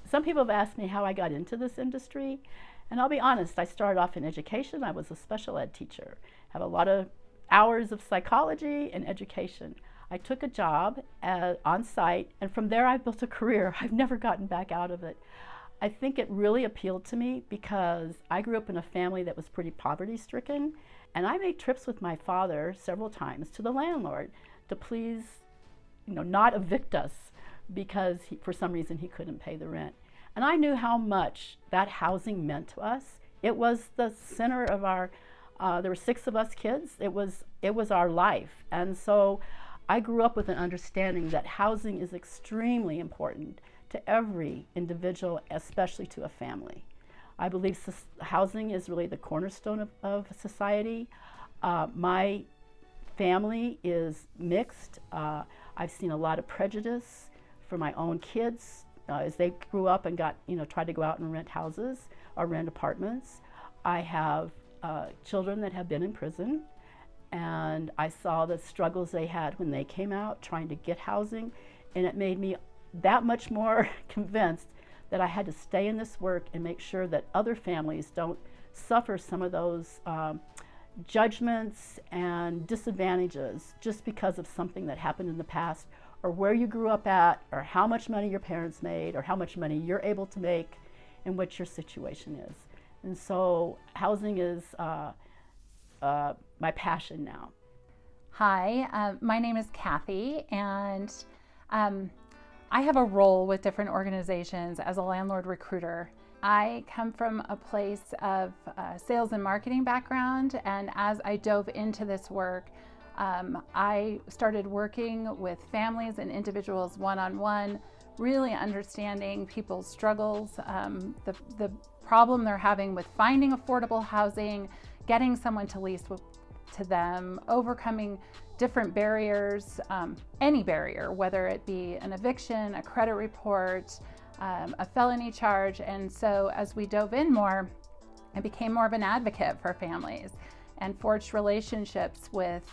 Some people have asked me how I got into this industry, and I'll be honest, I started off in education. I was a special ed teacher, have a lot of hours of psychology and education. I took a job on site, and from there I built a career. I've never gotten back out of it. I think it really appealed to me because I grew up in a family that was pretty poverty stricken, and I made trips with my father several times to the landlord to please, not evict us because for some reason he couldn't pay the rent. And I knew how much that housing meant to us. It was the center of our, there were 6 of us kids. It was our life. And so I grew up with an understanding that housing is extremely important to every individual, especially to a family. I believe housing is really the cornerstone of society. My family is mixed. I've seen a lot of prejudice for my own kids as they grew up and tried to go out and rent houses or rent apartments. I have children that have been in prison, and I saw the struggles they had when they came out trying to get housing, and it made me that much more convinced that I had to stay in this work and make sure that other families don't suffer some of those judgments and disadvantages just because of something that happened in the past, or where you grew up at, or how much money your parents made, or how much money you're able to make, and what your situation is. And so housing is my passion now. Hi, my name is Kathy, and I have a role with different organizations as a landlord recruiter. I come from a place of sales and marketing background, and as I dove into this work, I started working with families and individuals one-on-one, really understanding people's struggles, the problem they're having with finding affordable housing, getting someone to lease to them, overcoming different barriers, any barrier, whether it be an eviction, a credit report, a felony charge. And so as we dove in more, I became more of an advocate for families and forged relationships with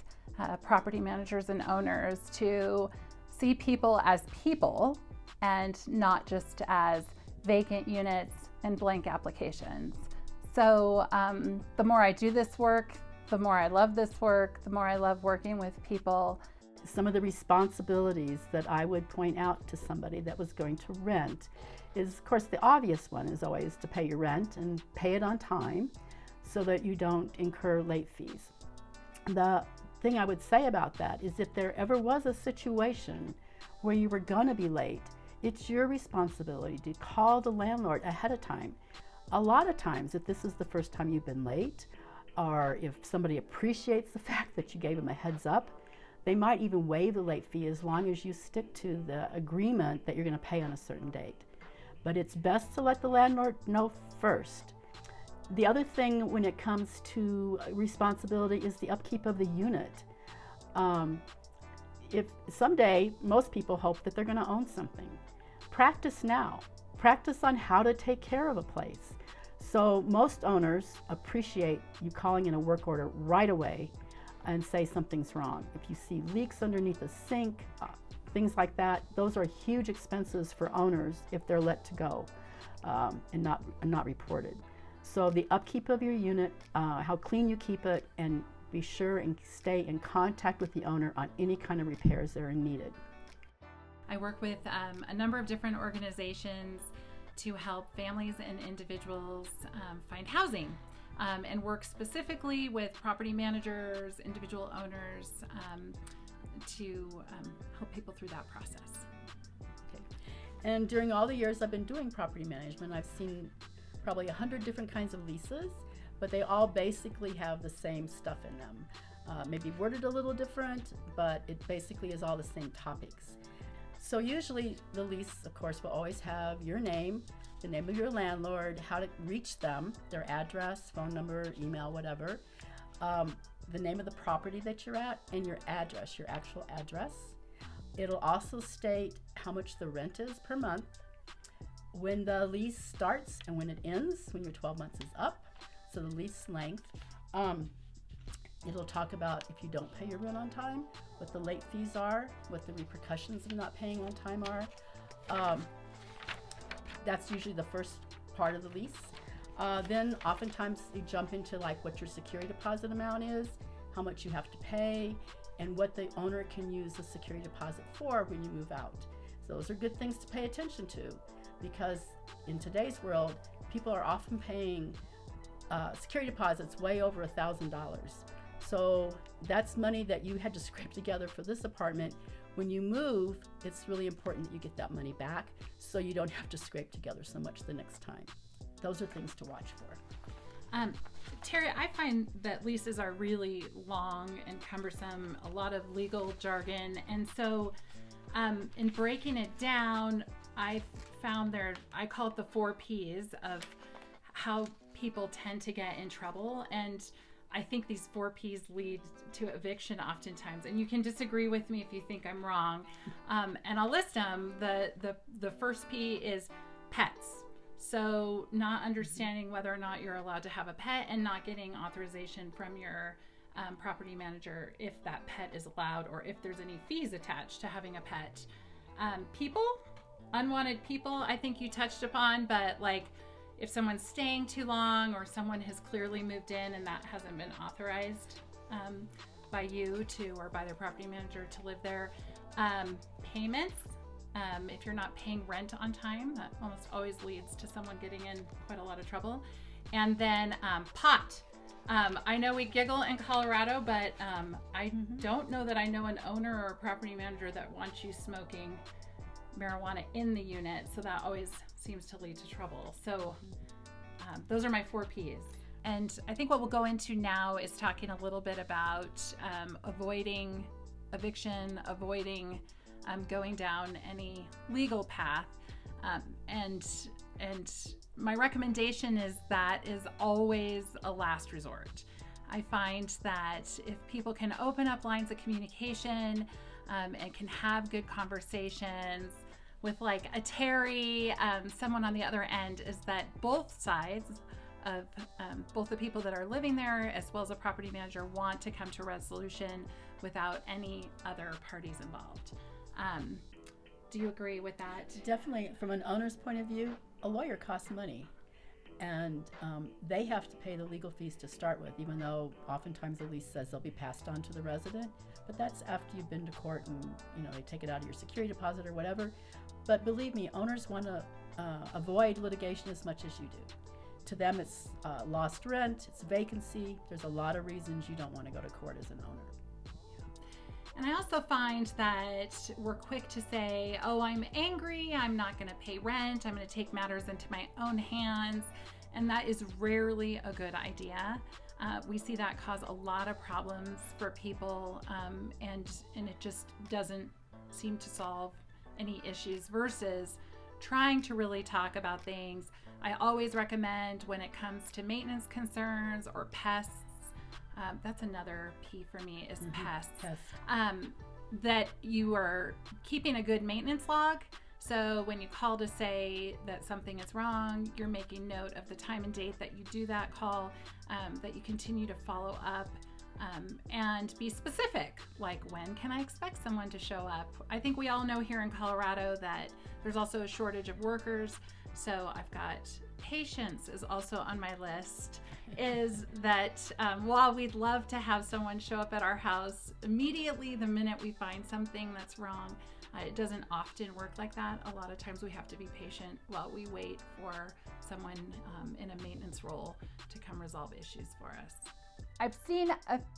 property managers and owners to see people as people and not just as vacant units and blank applications. So the more I do this work, the more I love this work, the more I love working with people. Some of the responsibilities that I would point out to somebody that was going to rent is, of course, the obvious one is always to pay your rent and pay it on time so that you don't incur late fees. The thing I would say about that is if there ever was a situation where you were going to be late, it's your responsibility to call the landlord ahead of time. A lot of times, if this is the first time you've been late, or if somebody appreciates the fact that you gave them a heads up, they might even waive the late fee as long as you stick to the agreement that you're going to pay on a certain date. But it's best to let the landlord know first. The other thing when it comes to responsibility is the upkeep of the unit. If someday, most people hope that they're going to own something. Practice now. Practice on how to take care of a place. So most owners appreciate you calling in a work order right away and say something's wrong. If you see leaks underneath a sink, things like that, those are huge expenses for owners if they're let to go and not reported. So the upkeep of your unit, how clean you keep it, and be sure and stay in contact with the owner on any kind of repairs that are needed. I work with a number of different organizations to help families and individuals find housing and work specifically with property managers, individual owners to help people through that process. Okay. And during all the years I've been doing property management, I've seen probably 100 different kinds of leases, but they all basically have the same stuff in them. Maybe worded a little different, but it basically is all the same topics. So usually the lease, of course, will always have your name, the name of your landlord, how to reach them, their address, phone number, email, whatever, the name of the property that you're at, and your address, your actual address. It'll also state how much the rent is per month, when the lease starts and when it ends, when your 12 months is up, so the lease length. It'll talk about if you don't pay your rent on time, what the late fees are, what the repercussions of not paying on time are. That's usually the first part of the lease. Then oftentimes you jump into like what your security deposit amount is, how much you have to pay, and what the owner can use the security deposit for when you move out. So those are good things to pay attention to, because in today's world, people are often paying security deposits way over $1,000. So that's money that you had to scrape together for this apartment. When you move, it's really important that you get that money back so you don't have to scrape together so much the next time. Those are things to watch for. Terry, I find that leases are really long and cumbersome, a lot of legal jargon. And so in breaking it down, I found I call it the 4 Ps of how people tend to get in trouble. And I think these 4 Ps lead to eviction oftentimes. And you can disagree with me if you think I'm wrong. And I'll list them. The first P is pets. So not understanding whether or not you're allowed to have a pet and not getting authorization from your property manager if that pet is allowed or if there's any fees attached to having a pet. People, unwanted people, I think you touched upon, but like if someone's staying too long or someone has clearly moved in and that hasn't been authorized by you to or by their property manager to live there. Payments. If you're not paying rent on time, that almost always leads to someone getting in quite a lot of trouble. And then pot. I know we giggle in Colorado, but I don't know that I know an owner or a property manager that wants you smoking marijuana in the unit. So that always seems to lead to trouble. So those are my 4 Ps. And I think what we'll go into now is talking a little bit about avoiding eviction, avoiding going down any legal path. And my recommendation is that is always a last resort. I find that if people can open up lines of communication and can have good conversations with like a Terry, someone on the other end, is that both sides of both the people that are living there as well as a property manager want to come to resolution without any other parties involved. Do you agree with that? Definitely. From an owner's point of view, a lawyer costs money, and they have to pay the legal fees to start with, even though oftentimes the lease says they'll be passed on to the resident. But that's after you've been to court and they take it out of your security deposit or whatever. But believe me, owners want to avoid litigation as much as you do. To them, it's lost rent, it's vacancy. There's a lot of reasons you don't want to go to court as an owner. And I also find that we're quick to say, oh, I'm angry, I'm not going to pay rent, I'm going to take matters into my own hands. And that is rarely a good idea. We see that cause a lot of problems for people, and it just doesn't seem to solve any issues versus trying to really talk about things. I always recommend when it comes to maintenance concerns or pests, that's another P for me is pests. That you are keeping a good maintenance log. So when you call to say that something is wrong, you're making note of the time and date that you do that call, that you continue to follow up, and be specific, like when can I expect someone to show up? I think we all know here in Colorado that there's also a shortage of workers. So I've got patience is also on my list, is that while we'd love to have someone show up at our house immediately the minute we find something that's wrong, it doesn't often work like that. A lot of times we have to be patient while we wait for someone in a maintenance role to come resolve issues for us. I've seen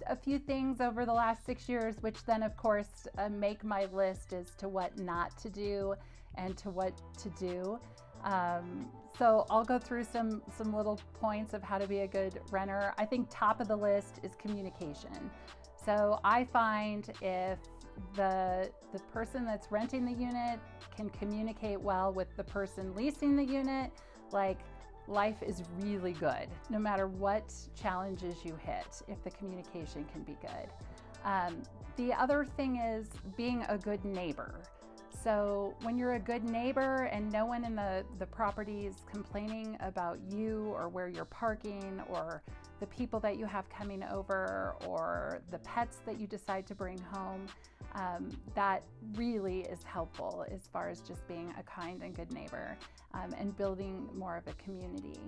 a few things over the last 6 years, which then of course make my list as to what not to do and to what to do. So I'll go through some little points of how to be a good renter. I think top of the list is communication. So I find if the person that's renting the unit can communicate well with the person leasing the unit, like life is really good, no matter what challenges you hit, if the communication can be good. The other thing is being a good neighbor. So when you're a good neighbor and no one in the property is complaining about you or where you're parking or the people that you have coming over or the pets that you decide to bring home, that really is helpful as far as just being a kind and good neighbor and building more of a community.